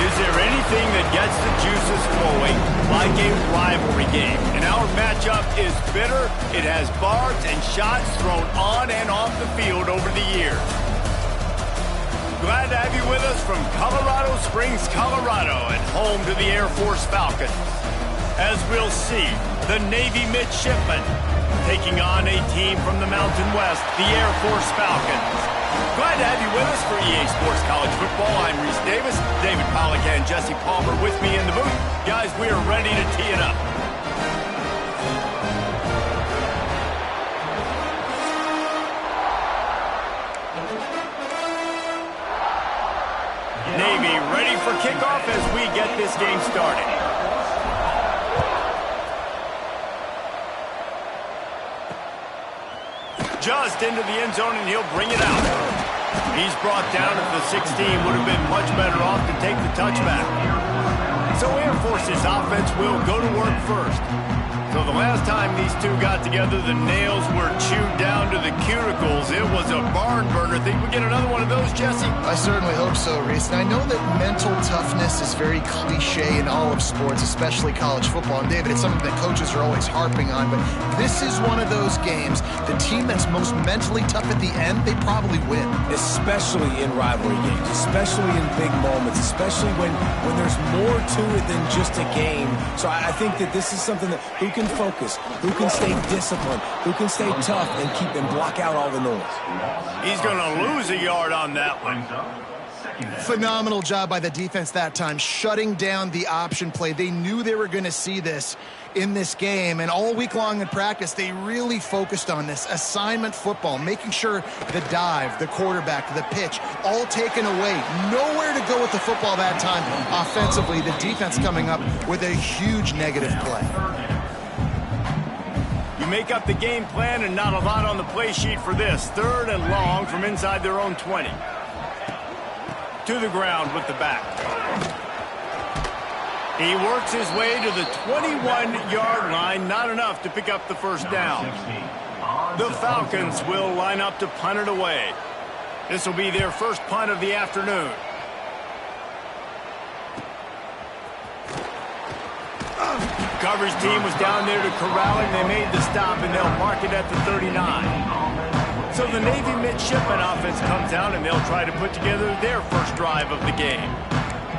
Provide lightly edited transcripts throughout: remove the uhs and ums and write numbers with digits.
Is there anything that gets the juices flowing like a rivalry game? And our matchup is bitter. It has barbs and shots thrown on and off the field over the years. Glad to have you with us from Colorado Springs, Colorado, and home to the Air Force Falcons. As we'll see, the Navy midshipmen taking on a team from the Mountain West, the Air Force Falcons. Glad to have you with us for EA Sports College Football. I'm Reese Davis, David Pollack and Jesse Palmer with me in the booth. Guys, we are ready to tee it up. Navy ready for kickoff as we get this game started. Just into the end zone, and he'll bring it out. He's brought down at the 16. Would have been much better off to take the touchback. So Air Force's offense will go to work first. So the last time these two got together, the nails were chewed down to the cuticles. It was a barn burner. Think we get another one of those, Jesse? I certainly hope so, Reese. And I know that mental toughness is very cliche in all of sports, especially college football. And David, it's something that coaches are always harping on. But this is one of those games. The team that's most mentally tough at the end, they probably win. Especially in rivalry games, especially in big moments, especially when there's more to it than just a game. So I think that this is something that who can focus, who can stay disciplined, who can stay tough and keep and block out all the noise. He's going to lose a yard on that one. Phenomenal job by the defense that time, shutting down the option play. They knew they were going to see this in this game, and all week long in practice, they really focused on this assignment football, making sure the dive, the quarterback, the pitch, all taken away. Nowhere to go with the football that time offensively. The defense coming up with a huge negative play. You make up the game plan and not a lot on the play sheet for this. 3rd and long from inside their own 20. To the ground with the back. He works his way to the 21-yard line. Not enough to pick up the first down. The Falcons will line up to punt it away. This will be their first punt of the afternoon. Coverage team was down there to corral him. They made the stop, and they'll mark it at the 39. So the Navy midshipman offense comes out, and they'll try to put together their first drive of the game.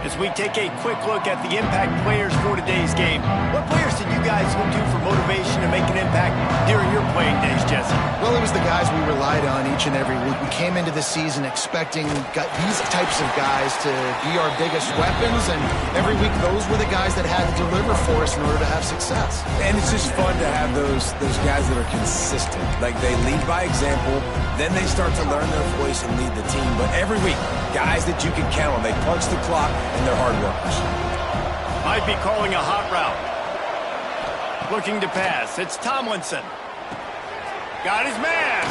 As we take a quick look at the impact players for today's game, what players did you guys look to for motivation to make an impact during your playing days, Jesse? Well, it was the guys we relied on each and every week. We came into the season expecting these types of guys to be our biggest weapons, and every week those were the guys that had to deliver for us in order to have success. And it's just fun to have those guys that are consistent. Like, they lead by example, then they start to learn their voice and lead the team. But every week, guys that you can count on, they punch the clock, and they're hard workers. Might be calling a hot route. Looking to pass. It's Tomlinson. Got his man.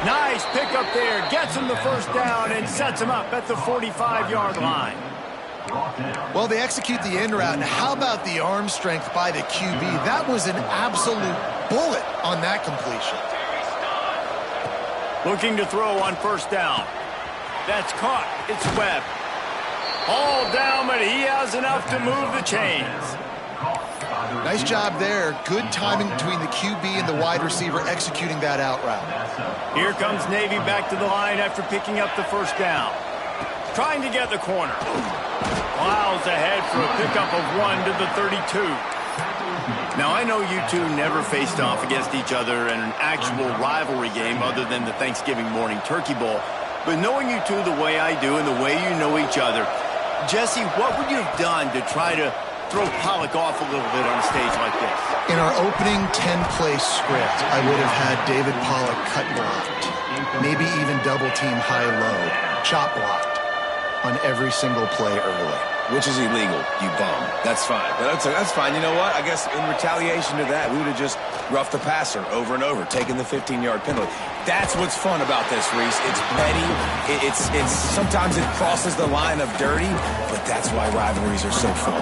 Nice pickup there. Gets him the first down and sets him up at the 45-yard line. Well, they execute the end route, and how about the arm strength by the QB? That was an absolute bullet on that completion. Looking to throw on first down. That's caught. It's Webb. All down, but he has enough to move the chains. Nice job there. Good timing between the QB and the wide receiver executing that out route. Here comes Navy back to the line after picking up the first down. Trying to get the corner. Miles ahead for a pickup of 1 to the 32. Now, I know you two never faced off against each other in an actual rivalry game other than the Thanksgiving morning turkey bowl. But knowing you two the way I do and the way you know each other, Jesse, what would you have done to try to throw Pollack off a little bit on a stage like this? In our opening 10-play script, I would have had David Pollack cut blocked, maybe even double-team high-low, chop blocked on every single play early. Which is illegal, you bum. That's fine. But that's fine. You know what? I guess in retaliation to that, we would have just roughed the passer over and over, taking the 15-yard penalty. That's what's fun about this, Reese. It's petty. It's sometimes it crosses the line of dirty, but that's why rivalries are so fun.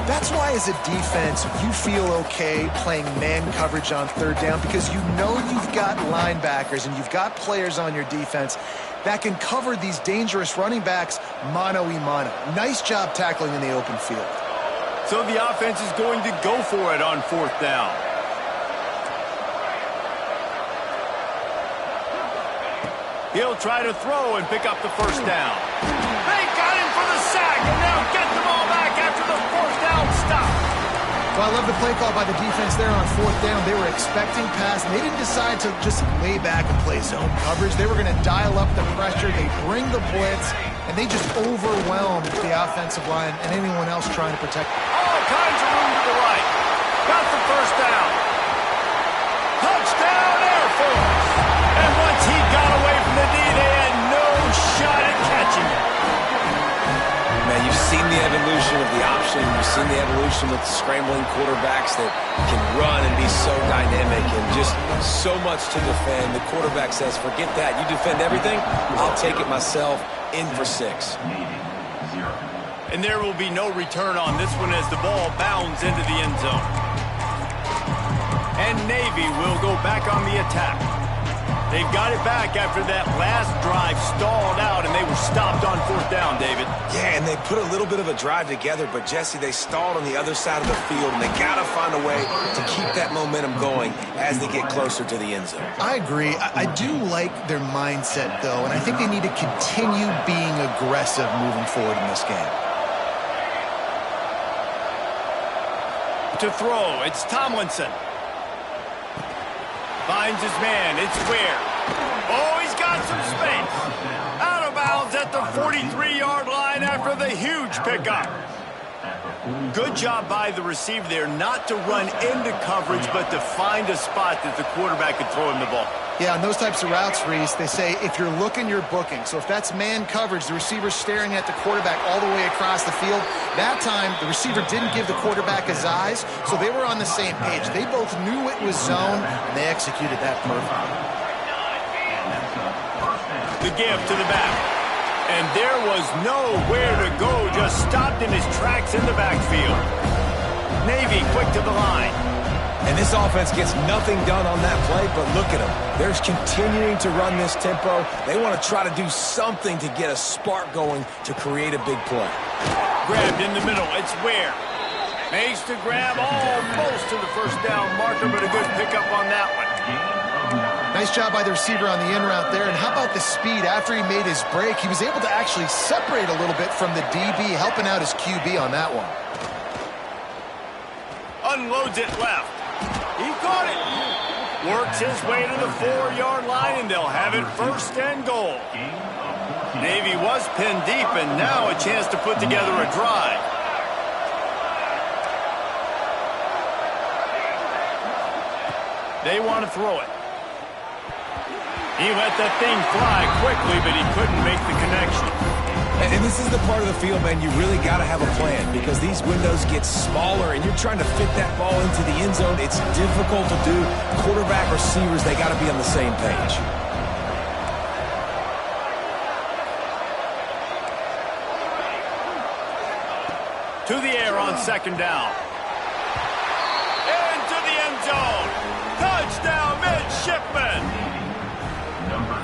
That's why as a defense, you feel okay playing man coverage on third down because you know you've got linebackers and you've got players on your defense that can cover these dangerous running backs mano-a-mano. Nice job tackling in the open field. So the offense is going to go for it on fourth down. He'll try to throw and pick up the first down. They got him for the sack, and now get the ball back after the fourth down stop. Well, I love the play call by the defense there on fourth down. They were expecting pass, and they didn't decide to just lay back and play zone coverage. They were going to dial up the pressure. They bring the blitz, and they just overwhelmed the offensive line and anyone else trying to protect them. All kinds of room to the right. Got the first down. Touchdown, Air Force. And once he got away from the D, they had no shot at catching it. Man, you've seen the evolution of the option. You've seen the evolution with scrambling quarterbacks that can run and be so dynamic and just so much to defend. The quarterback says, forget that. You defend everything, I'll take it myself. In for 6. And there will be no return on this one as the ball bounds into the end zone. And Navy will go back on the attack. They've got it back after that last drive stalled out, and they were stopped on fourth down, David. Yeah, and they put a little bit of a drive together, but, Jesse, they stalled on the other side of the field, and they got to find a way to keep that momentum going as they get closer to the end zone. I agree. I do like their mindset, though, and I think they need to continue being aggressive moving forward in this game. To throw, it's Tomlinson. Finds his man, it's Ware. Oh, he's got some space. Out of bounds at the 43-yard line after the huge pickup. Good job by the receiver there not to run into coverage, but to find a spot that the quarterback could throw him the ball. Yeah, on those types of routes, Reese, they say if you're looking, you're booking. So if that's man coverage, the receiver's staring at the quarterback all the way across the field. That time, the receiver didn't give the quarterback his eyes, so they were on the same page. They both knew it was zone, and they executed that perfectly. The give to the back. And there was nowhere to go, just stopped in his tracks in the backfield. Navy quick to the line. And this offense gets nothing done on that play, but look at them. They're continuing to run this tempo. They want to try to do something to get a spark going to create a big play. Grabbed in the middle. It's Ware. Makes the grab almost to the first down marker, but a good pickup on that one. Nice job by the receiver on the in route there. And how about the speed after he made his break? He was able to actually separate a little bit from the DB, helping out his QB on that one. Unloads it left. He caught it. Works his way to the 4-yard line, and they'll have it first and goal. Navy was pinned deep, and now a chance to put together a drive. They want to throw it. He let that thing fly quickly, but he couldn't make the connection. And this is the part of the field, man, you really got to have a plan because these windows get smaller and you're trying to fit that ball into the end zone. It's difficult to do. Quarterback, receivers, they got to be on the same page. To the air on second down. Into the end zone. Touchdown, midshipman.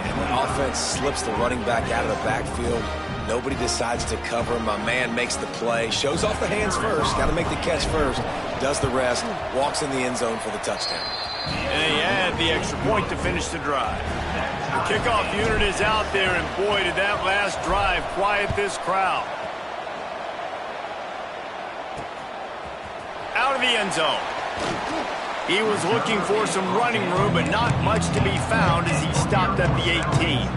And the offense slips the running back out of the backfield. Nobody decides to cover him. My man makes the play. Shows off the hands first. Got to make the catch first. Does the rest. Walks in the end zone for the touchdown. And they add the extra point to finish the drive. The kickoff unit is out there, and boy, did that last drive quiet this crowd. Out of the end zone. He was looking for some running room, but not much to be found as he stopped at the 18.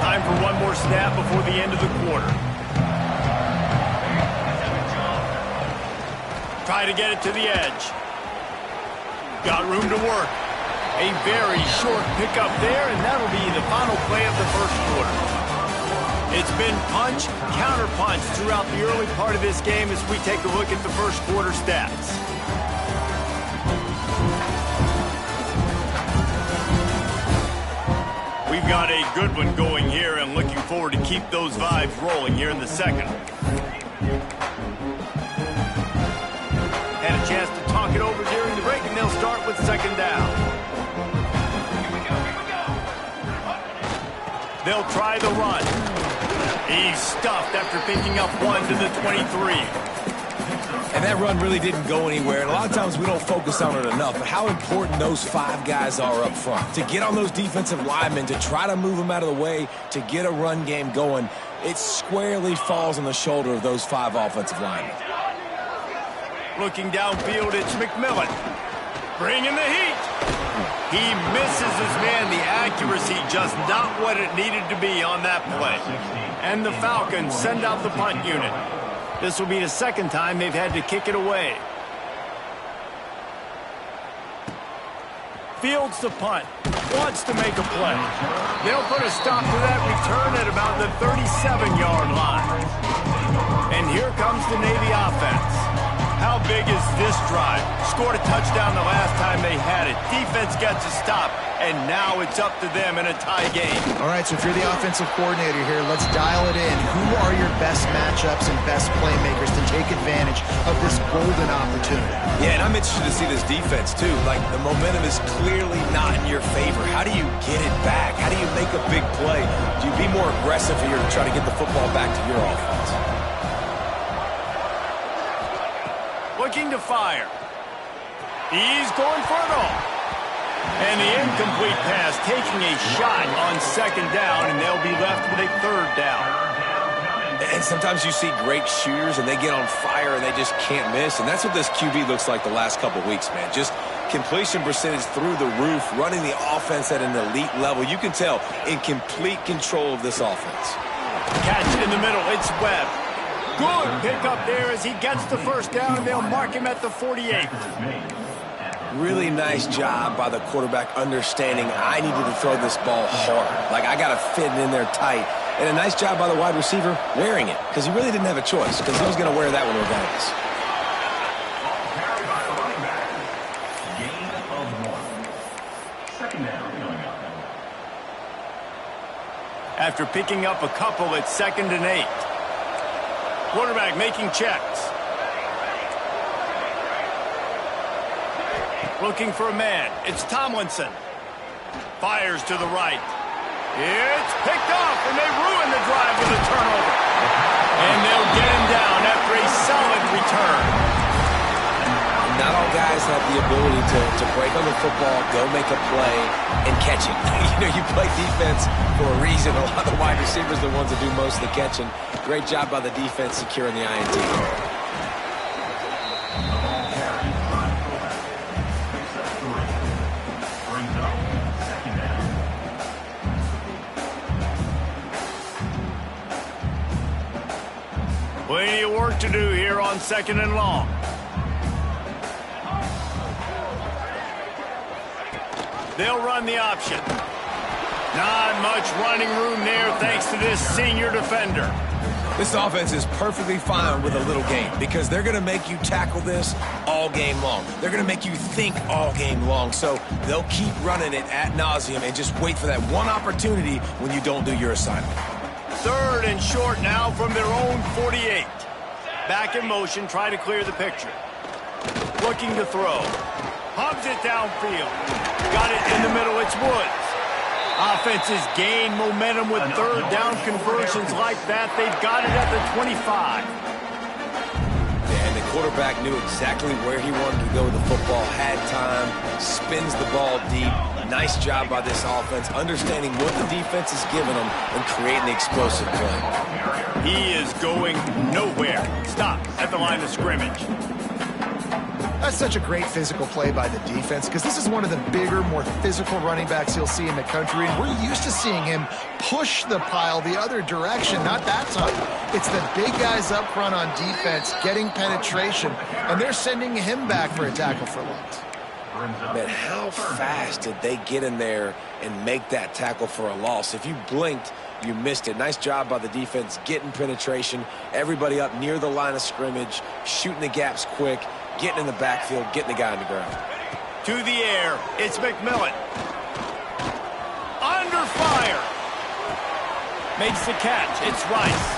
Time for one more snap before the end of the quarter. Try to get it to the edge. Got room to work. A very short pickup there, and that'll be the final play of the first quarter. It's been punch, counter-punch throughout the early part of this game as we take a look at the first quarter stats. We've got a good one going here and looking forward to keep those vibes rolling here in the second. Had a chance to talk it over during the break, and they'll start with second down. They'll try the run. He's stuffed after picking up 1 to the 23. And that run really didn't go anywhere. And a lot of times we don't focus on it enough. But how important those 5 guys are up front. To get on those defensive linemen, to try to move them out of the way, to get a run game going, it squarely falls on the shoulder of those 5 offensive linemen. Looking downfield, it's McMillan. Bringing the heat. He misses his man. The accuracy just not what it needed to be on that play. And the Falcons send out the punt unit. This will be the second time they've had to kick it away. Fields the punt. Wants to make a play. They'll put a stop to that return at about the 37-yard line. And here comes the Navy offense. How big is this drive? Scored a touchdown the last time they had it. Defense gets a stop, and now it's up to them in a tie game. All right, so if you're the offensive coordinator here, let's dial it in. Who are your best matchups and best playmakers to take advantage of this golden opportunity? Yeah, and I'm interested to see this defense, too. Like, the momentum is clearly not in your favor. How do you get it back? How do you make a big play? Do you be more aggressive here to try to get the football back to your offense? Looking to fire. He's going for it all. And the incomplete pass taking a shot on second down, and they'll be left with a third down. And sometimes you see great shooters, and they get on fire, and they just can't miss. And that's what this QB looks like the last couple of weeks, man. Just completion percentage through the roof, running the offense at an elite level. You can tell in complete control of this offense. Catch in the middle. It's Webb. Good pickup there as he gets the first down, and they'll mark him at the 48. Really nice job by the quarterback understanding I needed to throw this ball hard. Like, I got to fit it in there tight. And a nice job by the wide receiver wearing it, because he really didn't have a choice, because he was going to wear that one regardless. After picking up a couple, it's 2nd and 8. Quarterback making checks. Looking for a man. It's Tomlinson. Fires to the right. It's picked off, and they ruin the drive with a turnover. And they'll get him down after a solid return. Not all guys have the ability to break on the football, go make a play, and catch it. You play defense for a reason. A lot of the wide receivers are the ones that do most of the catching. Great job by the defense securing the INT. Plenty of work to do here on 2nd and long. They'll run the option. Not much running room there thanks to this senior defender. This offense is perfectly fine with a little game because they're going to make you tackle this all game long. They're going to make you think all game long. So they'll keep running it ad nauseum and just wait for that one opportunity when you don't do your assignment. 3rd and short now from their own 48. Back in motion, try to clear the picture. Looking to throw. Hubs it downfield. Got it in the middle, it's Woods. Offenses gain momentum with 3rd down conversions like that. They've got it at the 25. And the quarterback knew exactly where he wanted to go with the football, had time, spins the ball deep. Nice job by this offense, understanding what the defense is giving them and creating the explosive play. He is going nowhere. Stop at the line of scrimmage. That's such a great physical play by the defense because this is one of the bigger, more physical running backs you'll see in the country, and we're used to seeing him push the pile the other direction. Not that time. It's the big guys up front on defense getting penetration, and they're sending him back for a tackle for loss. Man, how fast did they get in there and make that tackle for a loss? If you blinked, you missed it. Nice job by the defense getting penetration. Everybody up near the line of scrimmage, shooting the gaps quick, getting in the backfield, getting the guy on the ground. To the air, it's McMillan. Under fire. Makes the catch. It's Rice.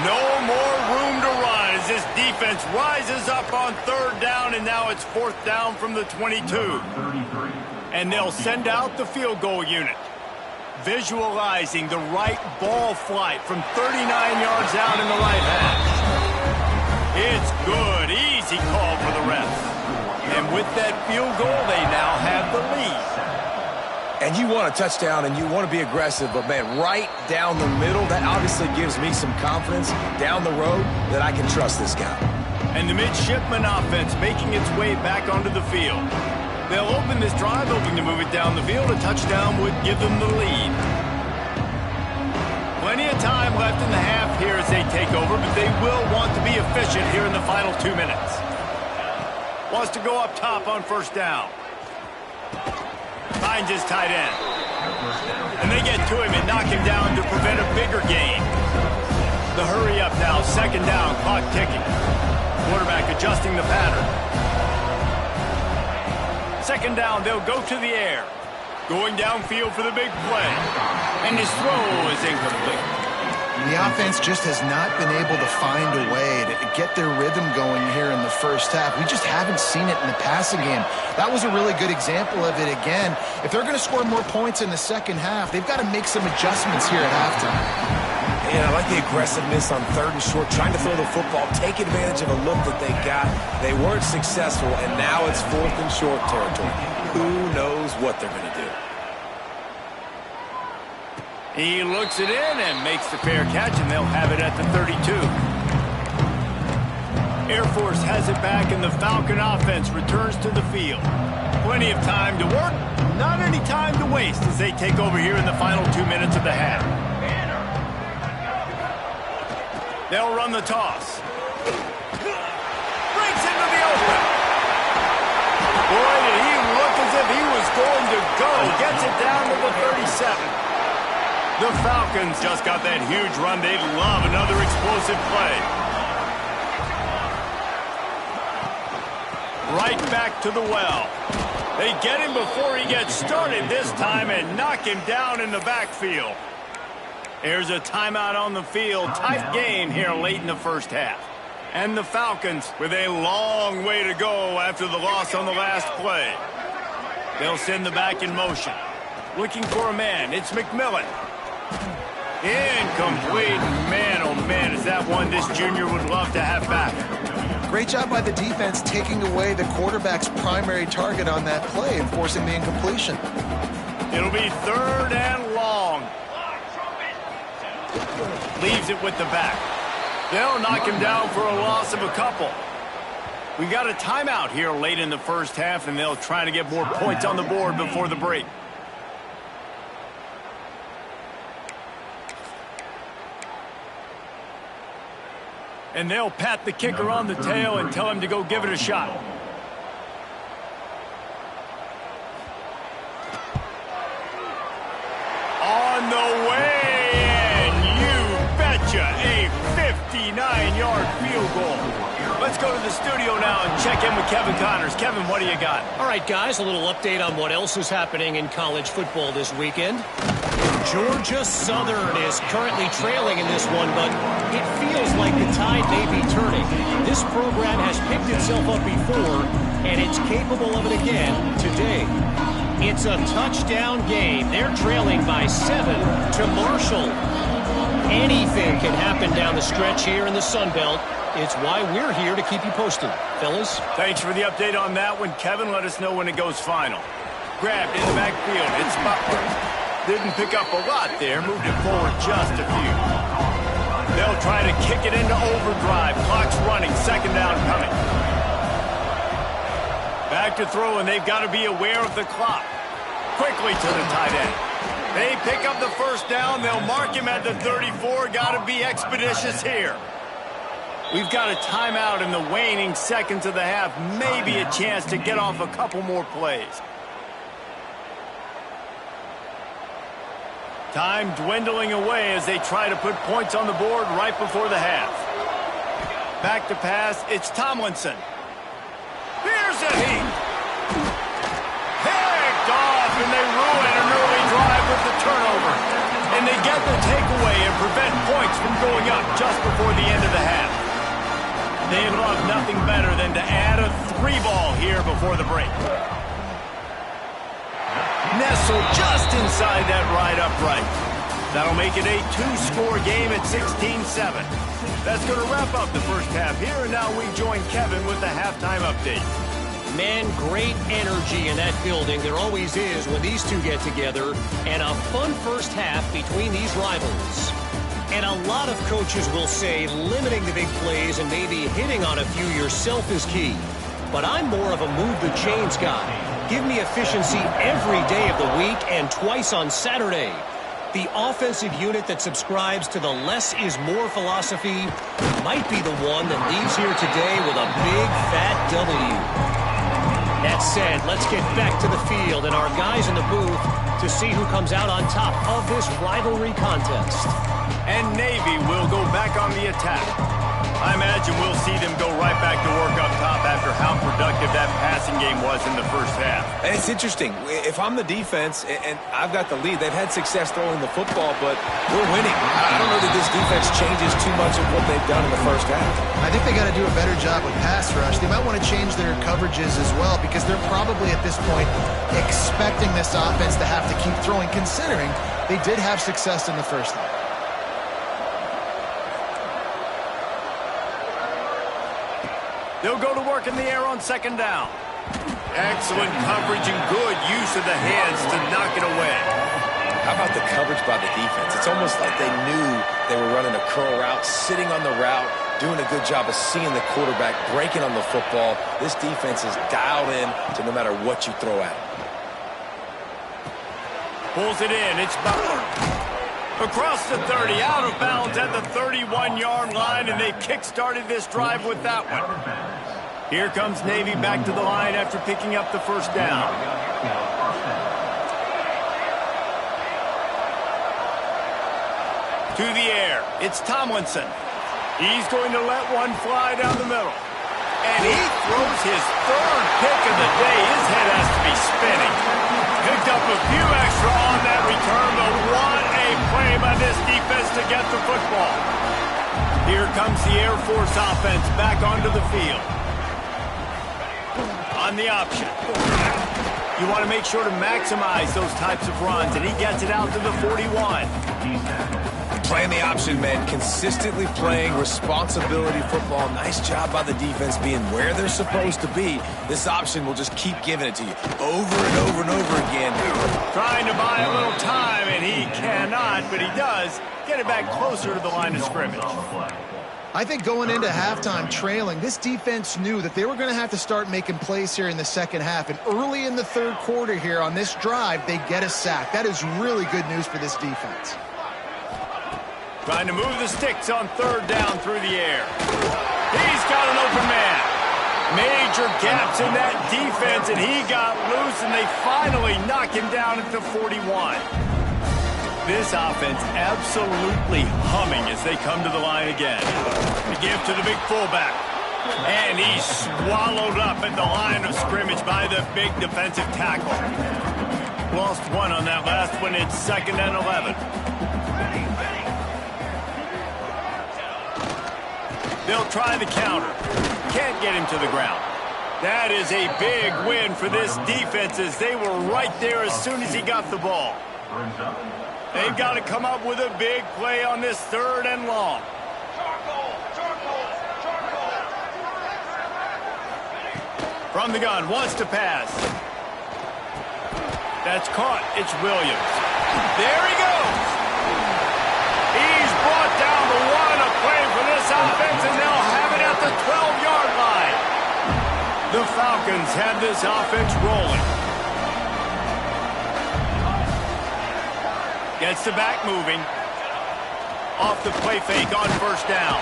No more room to run as this defense rises up on 3rd down, and now it's 4th down from the 22. And they'll send out the field goal unit. Visualizing the right ball flight from 39 yards out in the right hash. It's good. Easy call for the refs. And with that field goal, they now have the lead. And you want a touchdown and you want to be aggressive, but, man, right down the middle, that obviously gives me some confidence down the road that I can trust this guy. And the midshipman offense making its way back onto the field. They'll open this drive, hoping to move it down the field. A touchdown would give them the lead. Plenty of time left in the half here as they take over, but they will want to be efficient here in the final 2 minutes. Wants to go up top on 1st down. Finds his tight end. And they get to him and knock him down to prevent a bigger gain. The hurry up now, 2nd down, clock ticking. Quarterback adjusting the pattern. 2nd down, they'll go to the air. Going downfield for the big play. And his throw is incomplete. The offense just has not been able to find a way to get their rhythm going here in the 1st half. We just haven't seen it in the passing game. That was a really good example of it again. If they're going to score more points in the 2nd half, they've got to make some adjustments here at halftime. Yeah, I like the aggressiveness on 3rd and short, trying to throw the football, take advantage of a look that they got. They weren't successful, and now it's 4th and short territory. Who knows what they're going to do? He looks it in and makes the fair catch, and they'll have it at the 32. Air Force has it back, and the Falcon offense returns to the field. Plenty of time to work, not any time to waste as they take over here in the final 2 minutes of the half. They'll run the toss. Breaks into the open. Boy, did he look as if he was going to go. Gets it down to the 37. The Falcons just got that huge run. They'd love another explosive play. Right back to the well. They get him before he gets started this time and knock him down in the backfield. There's a timeout on the field. Tight game here late in the 1st half. And the Falcons with a long way to go after the loss on the last play. They'll send the back in motion. Looking for a man. It's McMillan. Incomplete. Man, oh man, is that one this junior would love to have back. Great job by the defense taking away the quarterback's primary target on that play and forcing the incompletion. It'll be 3rd and long. Leaves it with the back. They'll knock him down for a loss of a couple. We got a timeout here late in the 1st half, and they'll try to get more points on the board before the break. And they'll pat the kicker on the tail and tell him to go give it a shot. On the way, and you betcha, a 59-yard field goal. Let's go to the studio now and check in with Kevin Connors. Kevin, what do you got? All right, guys, a little update on what else is happening in college football this weekend. Georgia Southern is currently trailing in this one, but it feels like the tide may be turning. This program has picked itself up before, and it's capable of it again today. It's a touchdown game. They're trailing by 7 to Marshall. Anything can happen down the stretch here in the Sun Belt. It's why we're here to keep you posted, fellas. Thanks for the update on that one, Kevin. Let us know when it goes final. Grabbed in the backfield. It's Butler. Didn't pick up a lot there. Moved it forward just a few. They'll try to kick it into overdrive. Clock's running. 2nd down coming. Back to throw, and they've got to be aware of the clock. Quickly to the tight end. They pick up the 1st down. They'll mark him at the 34. Got to be expeditious here. We've got a timeout in the waning seconds of the half. Maybe a chance to get off a couple more plays. Time dwindling away as they try to put points on the board right before the half. Back to pass, it's Tomlinson. Here's a heat. Picked off, and they ruin an early drive with the turnover. And they get the takeaway and prevent points from going up just before the end of the half. They'd love nothing better than to add a 3-ball here before the break. Nestled just inside that right upright. That'll make it a 2-score game at 16-7. That's going to wrap up the first half here, and now we join Kevin with the halftime update. Man, great energy in that building. There always is when these two get together, and a fun first half between these rivals. And a lot of coaches will say limiting the big plays and maybe hitting on a few yourself is key. But I'm more of a move the chains guy. Give me efficiency every day of the week and twice on Saturday. The offensive unit that subscribes to the less is more philosophy might be the one that leaves here today with a big fat W. That said, let's get back to the field and our guys in the booth to see who comes out on top of this rivalry contest. And Navy will go back on the attack. I imagine we'll see them go right back to work up top after how productive that passing game was in the first half. And it's interesting. If I'm the defense and I've got the lead, they've had success throwing the football, but we're winning. I don't know that this defense changes too much of what they've done in the first half. I think they got to do a better job with pass rush. They might want to change their coverages as well because they're probably at this point expecting this offense to have to keep throwing, considering they did have success in the first half. They'll go to work in the air on second down. Excellent coverage and good use of the hands to knock it away. How about the coverage by the defense? It's almost like they knew they were running a curl route, sitting on the route, doing a good job of seeing the quarterback, breaking on the football. This defense is dialed in to no matter what you throw at them. Pulls it in. It's Butler. Across the 30, out of bounds at the 31-yard line, and they kick-started this drive with that one. Here comes Navy back to the line after picking up the first down. To the air, it's Tomlinson. He's going to let one fly down the middle. And he throws his third pick of the day. His head has to be spinning. Picked up a few extra on that return, but what a play by this defense to get the football. Here comes the Air Force offense back onto the field. On the option. You want to make sure to maximize those types of runs, and he gets it out to the 41. Playing the option, man. Consistently playing responsibility football. Nice job by the defense being where they're supposed to be. This option will just keep giving it to you over and over and over again. Trying to buy a little time, and he cannot, but he does get it back closer to the line of scrimmage. I think going into halftime trailing, this defense knew that they were going to have to start making plays here in the second half. And early in the third quarter here on this drive, they get a sack. That is really good news for this defense. Trying to move the sticks on third down through the air. He's got an open man. Major gaps in that defense, and he got loose, and they finally knock him down at the 41. This offense absolutely humming as they come to the line again. The give to the big fullback. And he's swallowed up at the line of scrimmage by the big defensive tackle. Lost one on that last one. It's 2nd and 11. They'll try the counter. Can't get him to the ground. That is a big win for this defense as they were right there as soon as he got the ball. They've got to come up with a big play on this 3rd and long. From the gun, wants to pass. That's caught. It's Williams. There he goes. He's brought down the one. A play for this offense, and they'll have it at the 12-yard line. The Falcons have this offense rolling. Gets the back moving. Off the play fake on first down.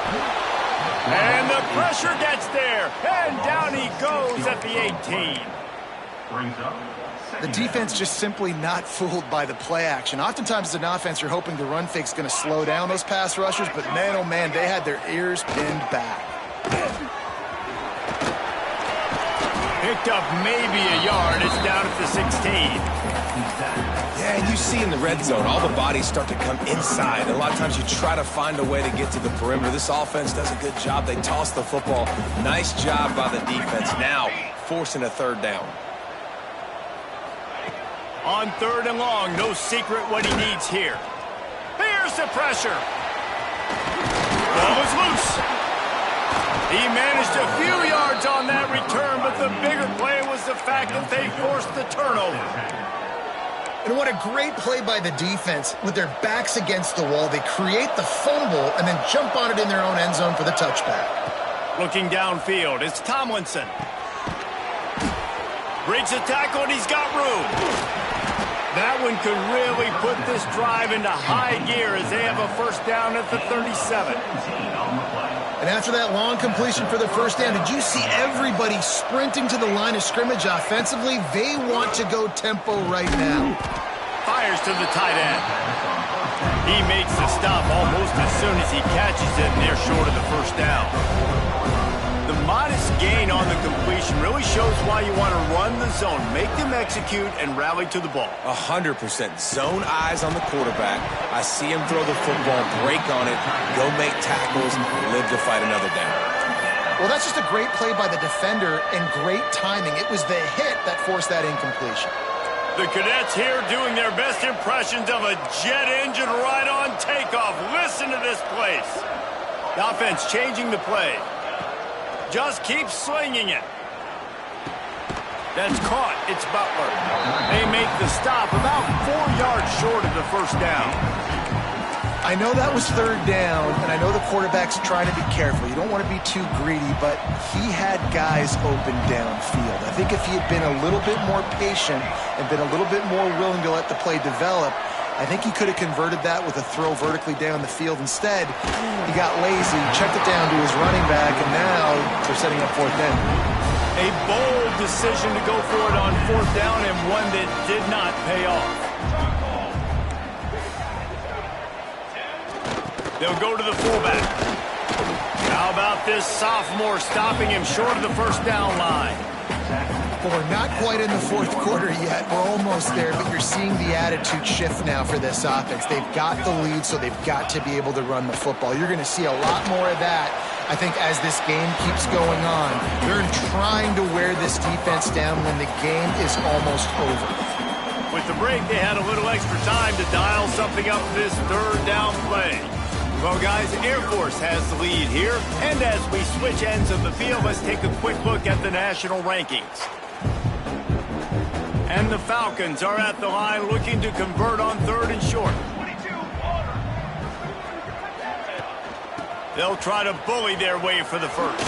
And the pressure gets there. And down he goes at the 18. The defense just simply not fooled by the play action. Oftentimes as an offense, you're hoping the run fake's going to slow down those pass rushers, but man, oh man, they had their ears pinned back. Picked up maybe a yard. It's down at the 16. Yeah, and you see in the red zone, all the bodies start to come inside. And a lot of times you try to find a way to get to the perimeter. This offense does a good job. They toss the football. Nice job by the defense. Now forcing a third down. On 3rd and long, no secret what he needs here. Here's the pressure. Ball was loose. He managed a few yards on that return, but the bigger play was the fact that they forced the turnover. And what a great play by the defense. With their backs against the wall, they create the fumble and then jump on it in their own end zone for the touchback. Looking downfield, it's Tomlinson. Breaks a tackle, and he's got room. That one could really put this drive into high gear as they have a first down at the 37. And after that long completion for the first down, did you see everybody sprinting to the line of scrimmage offensively? They want to go tempo right now. Fires to the tight end. He makes the stop almost as soon as he catches it, and they're short of the first down. The modest gain on the completion really shows why you want to run the zone, make them execute, and rally to the ball. 100%. Zone eyes on the quarterback. I see him throw the football, break on it, go make tackles, and live to fight another down. Well, that's just a great play by the defender and great timing. It was the hit that forced that incompletion. The Cadets here doing their best impressions of a jet engine right on takeoff. Listen to this place. The offense changing the play. Just keep slinging it. That's caught. It's Butler. They make the stop about 4 yards short of the first down. I know that was 3rd down, and I know the quarterback's trying to be careful. You don't want to be too greedy, but he had guys open downfield. I think if he had been a little bit more patient and been a little bit more willing to let the play develop, I think he could have converted that with a throw vertically down the field. Instead, he got lazy, checked it down to his running back, and now they're setting up 4th down. A bold decision to go for it on 4th down, and one that did not pay off. They'll go to the fullback. How about this sophomore stopping him short of the first down line? Well, we're not quite in the 4th quarter yet. We're almost there, but you're seeing the attitude shift now for this offense. They've got the lead, so they've got to be able to run the football. You're going to see a lot more of that, I think, as this game keeps going on. They're trying to wear this defense down when the game is almost over. With the break, they had a little extra time to dial something up this 3rd down play. Well, guys, Air Force has the lead here. And as we switch ends of the field, let's take a quick look at the national rankings. And the Falcons are at the line looking to convert on 3rd and short. They'll try to bully their way for the first.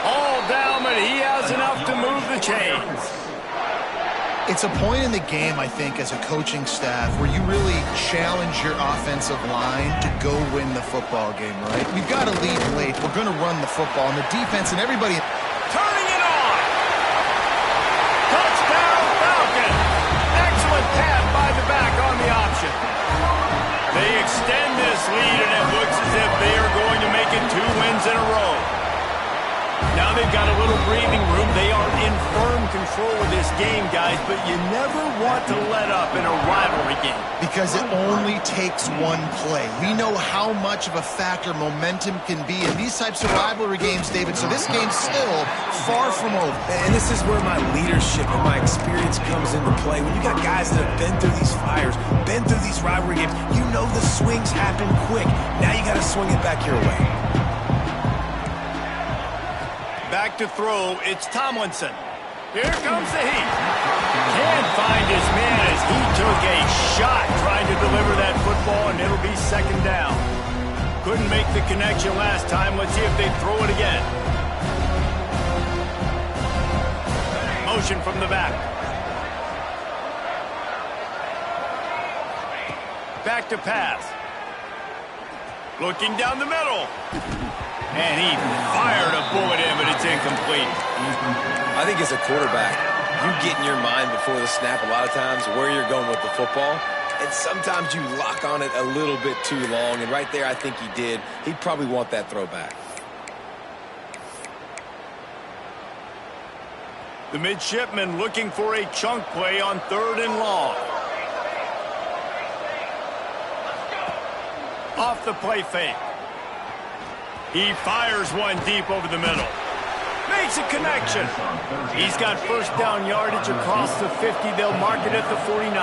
All down, but he has enough to move the chains. It's a point in the game, I think, as a coaching staff where you really challenge your offensive line to go win the football game, right? We've got to lead late. We're going to run the football, and the defense and everybody... Turning it on! Touchdown, Falcon! Excellent pass by the back on the option. They extend this lead, and it looks as if they are going to make it 2 wins in a row. Now they've got a little breathing room. They are in firm control of this game, guys, but you never want to let up in a rivalry game. Because it only takes one play. We know how much of a factor momentum can be in these types of rivalry games, David, so this game's still far from over. And this is where my leadership and my experience comes into play. When you got guys that have been through these fires, been through these rivalry games, you know the swings happen quick. Now you got to swing it back your way. Back to throw, it's Tomlinson. Here comes the heat. Can't find his man as he took a shot trying to deliver that football, and it'll be 2nd down. Couldn't make the connection last time. Let's see if they throw it again. Motion from the back. Back to pass. Looking down the middle. And he fired a bullet in, but it's incomplete. I think as a quarterback, you get in your mind before the snap a lot of times where you're going with the football. And sometimes you lock on it a little bit too long. And right there, I think he did. He'd probably want that throw back. The midshipman looking for a chunk play on 3rd and long. Off the play fake. He fires one deep over the middle. Makes a connection. He's got first down yardage across the 50. They'll mark it at the 49.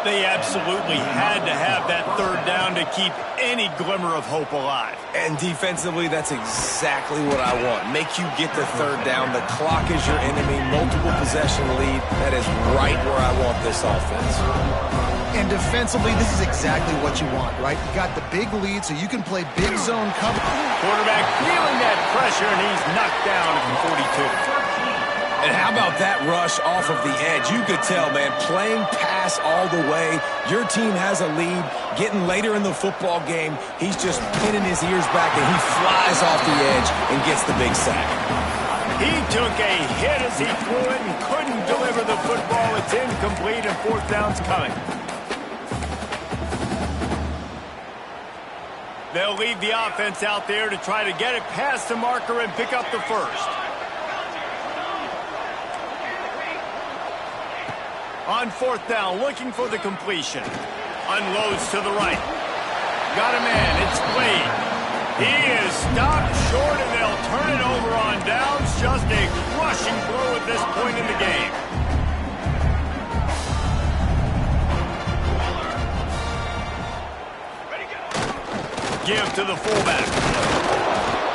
They absolutely had to have that third down to keep any glimmer of hope alive. And defensively, that's exactly what I want. Make you get the third down. The clock is your enemy. Multiple possession lead. That is right where I want this offense. And defensively, this is exactly what you want, right? You got the big lead, so you can play big zone cover. Quarterback feeling that pressure, and he's knocked down at the 42. And how about that rush off of the edge? You could tell, man, playing pass all the way. Your team has a lead. Getting later in the football game, he's just pinning his ears back, and he flies off the edge and gets the big sack. He took a hit as he threw it and couldn't deliver the football. It's incomplete, and fourth down's coming. They'll leave the offense out there to try to get it past the marker and pick up the first. On fourth down, looking for the completion. Unloads to the right. Got a man, it's Blade. He is stopped short, and they'll turn it over on downs. Just a crushing blow at this point in the game. Give to the fullback.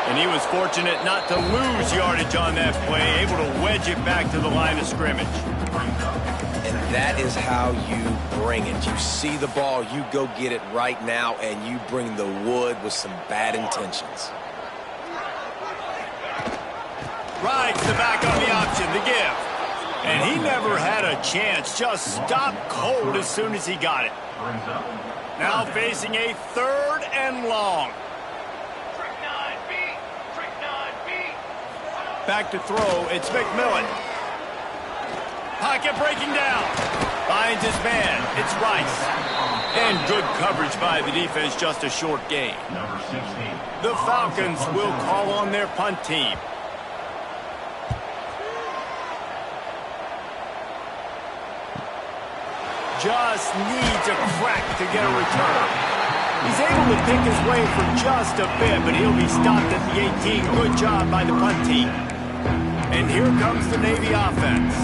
And he was fortunate not to lose yardage on that play, able to wedge it back to the line of scrimmage. And that is how you bring it. You see the ball, you go get it right now, and you bring the wood with some bad intentions. Rides the back on the option, the give. And he never had a chance, just stopped cold as soon as he got it. Now facing a third and long. Back to throw, it's McMillan. Pocket breaking down. Finds his man, it's Rice. And good coverage by the defense, just a short gain. The Falcons will call on their punt team. Just needs a crack to get a return. He's able to pick his way for just a bit, but he'll be stopped at the 18. Good job by the punt team. And here comes the Navy offense.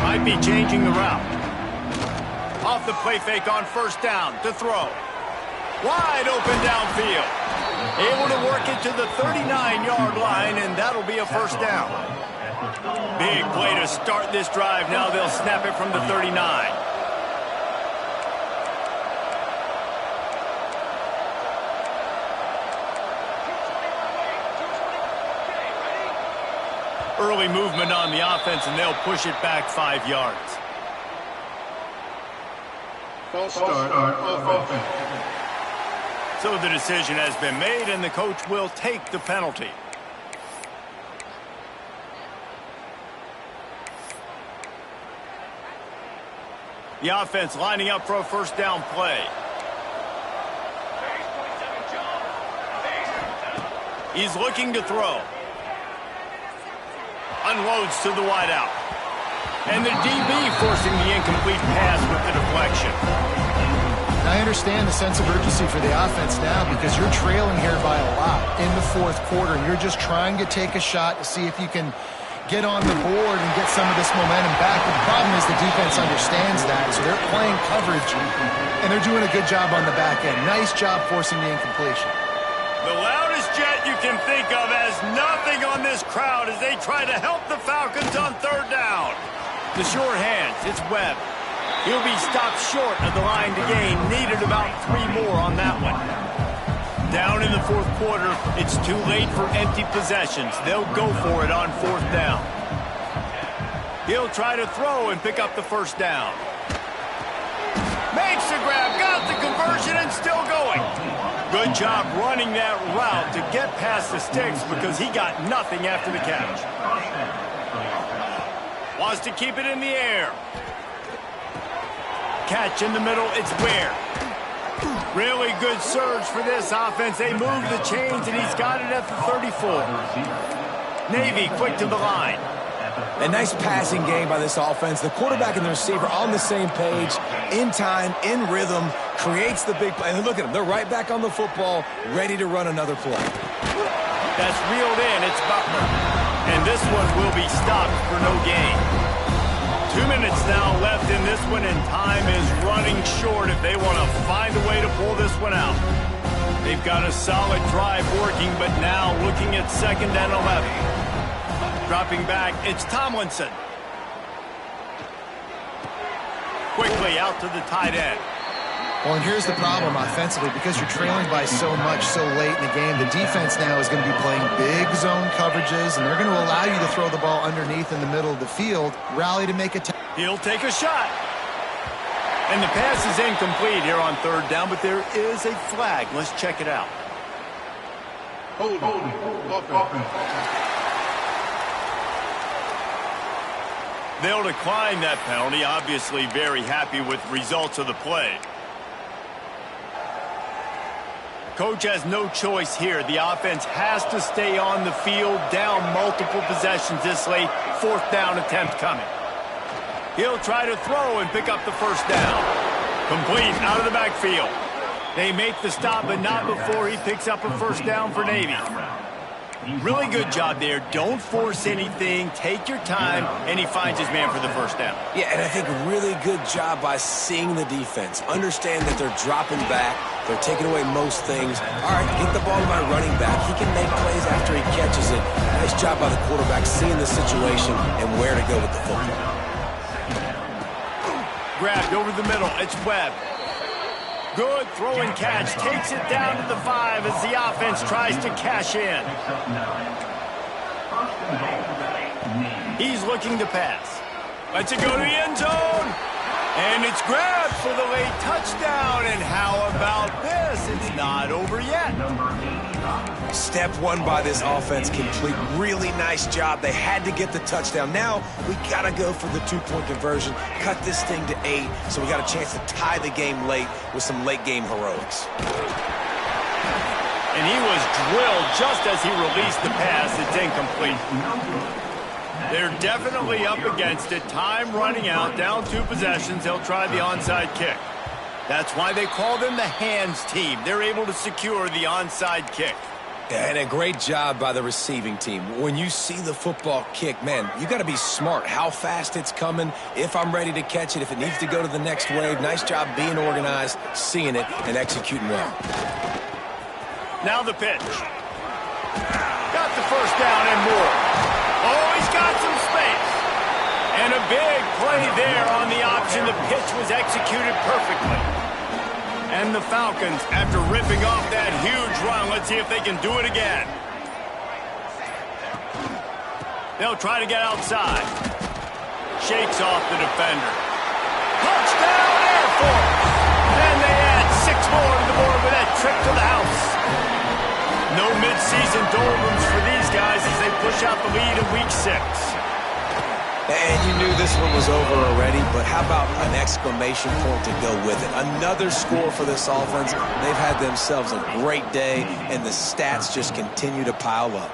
Might be changing the route. Off the play fake on first down to throw. Wide open downfield. Able to work it to the 39-yard line, and that'll be a first down. Big play to start this drive. Now they'll snap it from the 39. Early movement on the offense, and they'll push it back 5 yards. False start on offense. So the decision has been made, and the coach will take the penalty. The offense lining up for a first down play. He's looking to throw. Unloads to the wideout. And the DB forcing the incomplete pass with the deflection. I understand the sense of urgency for the offense now because you're trailing here by a lot in the fourth quarter. You're just trying to take a shot to see if you can get on the board and get some of this momentum back. But the problem is the defense understands that, so they're playing coverage, and they're doing a good job on the back end. Nice job forcing the incompletion. The loudest jet you can think of has nothing on this crowd as they try to help the Falcons on third down. The short hands, it's Webb. He'll be stopped short of the line to gain. Needed about 3 more on that one. Down in the fourth quarter, it's too late for empty possessions. They'll go for it on fourth down. He'll try to throw and pick up the first down. Makes the grab, got the conversion, and still going. Good job running that route to get past the sticks because he got nothing after the catch. Wants to keep it in the air. Catch in the middle, it's Ware. Really good surge for this offense. They move the chains, and he's got it at the 34. Navy quick to the line. A nice passing game by this offense. The quarterback and the receiver on the same page, in time, in rhythm, creates the big play. And look at them. They're right back on the football, ready to run another play. That's reeled in. It's Butler. And this one will be stopped for no gain. 2 minutes now left in this one, and time is running short if they want to find a way to pull this one out. They've got a solid drive working, but now looking at 2nd and 11. Dropping back, it's Tomlinson. Quickly out to the tight end. Well, and here's the problem offensively. Because you're trailing by so much so late in the game, the defense now is going to be playing big zone coverages, and they're going to allow you to throw the ball underneath in the middle of the field, rally to make a He'll take a shot. And the pass is incomplete here on 3rd down, but there is a flag. Let's check it out. Holding. Offense. They'll decline that penalty. Obviously very happy with the results of the play. Coach has no choice here. The offense has to stay on the field, down multiple possessions this late. 4th down attempt coming. He'll try to throw and pick up the 1st down. Complete out of the backfield. They make the stop, but not before he picks up a 1st down for Navy. Really good job there. Don't force anything. Take your time, and he finds his man for the 1st down. Yeah, and I think a really good job by seeing the defense. Understand that they're dropping back. They're taking away most things. All right, get the ball to my running back. He can make plays after he catches it. Nice job by the quarterback seeing the situation and where to go with the football. Grabbed over the middle. It's Webb. Good throw and catch. Takes it down to the 5 as the offense tries to cash in. He's looking to pass. Lets it go to the end zone. And it's grabbed for the late touchdown. And how about this? It's not over yet. Step 1 by this offense complete. Really nice job. They had to get the touchdown. Now we got to go for the 2-point conversion. Cut this thing to 8 so we got a chance to tie the game late with some late game heroics. And he was drilled just as he released the pass. It's incomplete. They're definitely up against it. Time running out. Down 2 possessions. They'll try the onside kick. That's why they call them the hands team. They're able to secure the onside kick. And a great job by the receiving team. When you see the football kick, man, you got to be smart how fast it's coming, if I'm ready to catch it, if it needs to go to the next wave. Nice job being organized, seeing it, and executing well. Now the pitch. Got the 1st down and more. Oh, he's got some space. And a big play there on the option. The pitch was executed perfectly. And the Falcons, after ripping off that huge run, let's see if they can do it again. They'll try to get outside. Shakes off the defender. Touchdown, Air Force! And they add 6 more to the board with that trip to the house. No midseason doldrums for these guys as they push out the lead in Week 6. And you knew this one was over already, but how about an exclamation point to go with it? Another score for this offense. They've had themselves a great day, and the stats just continue to pile up.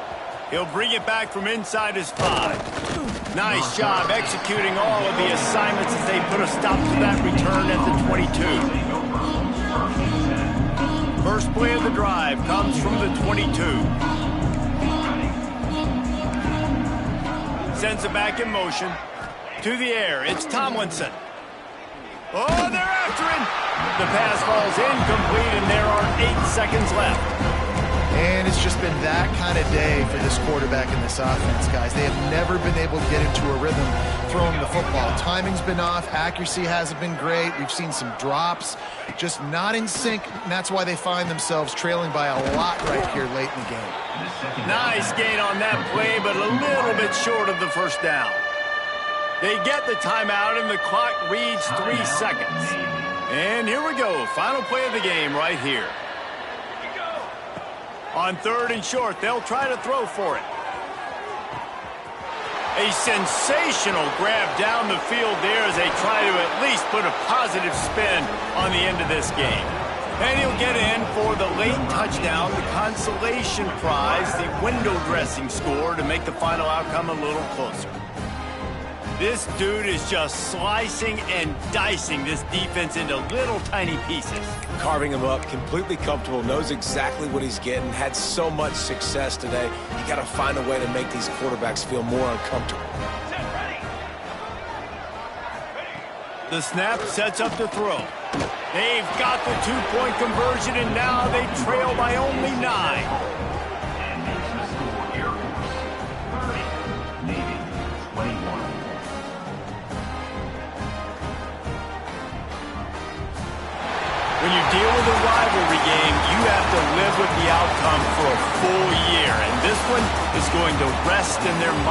He'll bring it back from inside his 5. Nice job executing all of the assignments as they put a stop to that return at the 22. First play of the drive comes from the 22. Sends it back in motion. To the air, it's Tomlinson. Oh, they're after him. The pass falls incomplete, and there are 8 seconds left. And it's just been that kind of day for this quarterback and this offense, guys. They have never been able to get into a rhythm throwing the football. Timing's been off. Accuracy hasn't been great. We've seen some drops, just not in sync, and that's why they find themselves trailing by a lot right here late in the game. Nice gain on that play, but a little bit short of the 1st down. They get the timeout, and the clock reads 3 seconds. And here we go. Final play of the game right here. On 3rd and short, they'll try to throw for it. A sensational grab down the field there as they try to at least put a positive spin on the end of this game. And he'll get in for the late touchdown, the consolation prize, the window dressing score to make the final outcome a little closer. This dude is just slicing and dicing this defense into little tiny pieces. Carving him up, completely comfortable, knows exactly what he's getting, had so much success today. You got to find a way to make these quarterbacks feel more uncomfortable. The snap sets up the throw. They've got the two-point conversion, and now they trail by only 9. And makes the score here 30, Navy 21. When you deal with a rivalry game, you have to live with the outcome for a full year, and this one is going to rest in their mind.